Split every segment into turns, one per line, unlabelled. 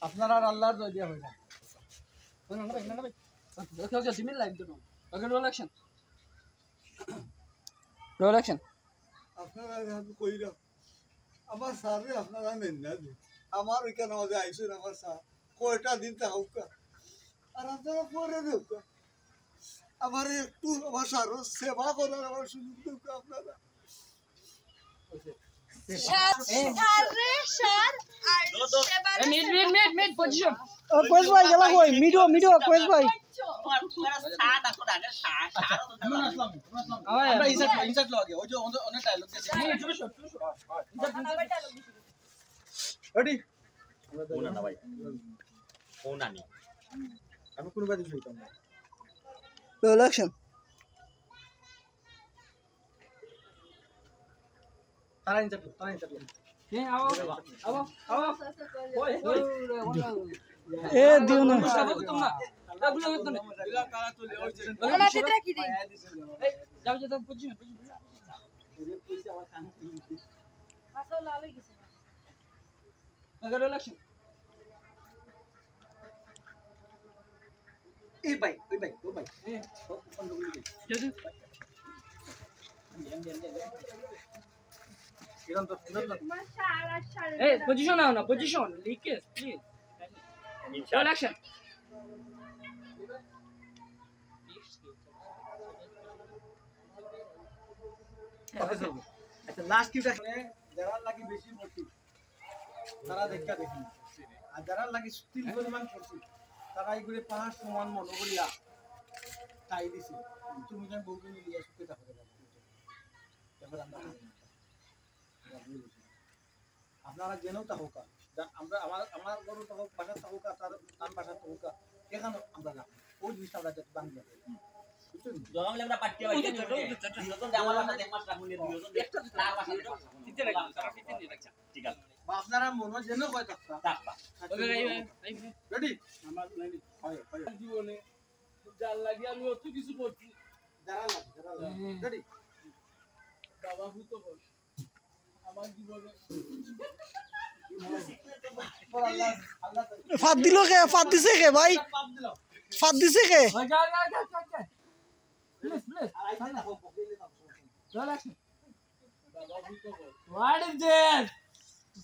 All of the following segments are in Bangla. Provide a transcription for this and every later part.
আপনারা আল্লাহর জয় দিয়া হইনা না ভাই না ভাই ওকে ওকে সিমিল লাইন তো ওকে রোল অ্যাকশন
আপনারা কইরা আমার স্যারে আপনারা নেন না আমার এখানে মধ্যে আইসুন আমার স্যার কয়টা দিন তা হোক আর আপনারা পরে দেব আমার একটু আমার স্যার সেবা করার আমার সুযোগ দেব আপনারা
মিড পজিশন
কোয়েস ভাই গেলা কই মিডো কোয়েস ভাই
আমরা ইনসার্ট লগে ওই যে অনেক ডায়লগ আছে রেডি
কোন না ভাই কোন আনি
আমি কোন বাদি হইতাম না
রোল অ্যাকশন
তারা ইনসার্ট হ্যাঁ আও ওই
এ দিও না
তোমরা বুঝা গেছ না এলা কারা চলে ওই যে
ওলা তেত্রা কি দেই
এই যাও যাও পজিশন
আসল লাল হই গেছে
আগে রোল অ্যাকশন এই ভাই ও ভাই কোন গুলি যাও এরকম তো এই পজিশন নাও না পজিশন লিকেস প্লিজ রোল অ্যাকশন আচ্ছা লাস্ট কিটা যারা লাগি বেশি পড়ছি তারা দেখা দেখি আর যারা লাগি স্টিল পরিমাণ পড়ছি তারা এইগুলো পাহাড় সমান মনে করিয়া তাই দিছি তুমি যেন বউকে নিয়ে আসতে থাকো এবার আপনারা জেনেও তা হোক আমরা আমার গরু তো হোক বাসা তো হোক তার তার বাসা তো হোক এখানে আমরা না ওই জিনিসটা আমরা বাংলা
জগাম লেমরা পাটিয়া হইছে নতুন আমার বাসা দেখ মাস রাখুন দুইজন একটা তার বাসা তিতে রাখ তারা তিতে নিয়ে রাখছা ঠিক আছে
বা আপনারা মনে জেনেও কয় থাকতা
তাকবা
রেডি
আমার
হয়
জীবনে যার লাগে আমি অত কিছু করছি
যারা লাগে রেডি
বাবা ভূত বল আমার জীবনে
ফাদ দিল কে ফাদ দিছে কে ভাই
পাপ দিল
ফাদ দিছে কে
প্লিজ আর আইছে না হোক বকেলে না
বাবা ভূত বল
What is this?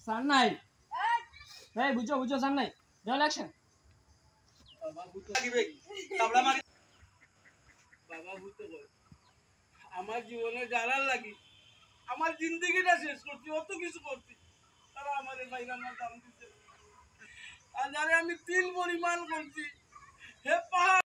Sunlight. Hey, বুঝো Sunlight. Roll action.
বাবা ভূত
লাগিবে তাবলা মারি
বাবা ভূত বল আমার জীবনে যারা লাগি আমার জিন্দগিটা শেষ করছি অত কিছু করছি তারা আমার বাইগানার দাম দিতে আর যারা আমি তিল পরিমাণ করছি হে পাহাড়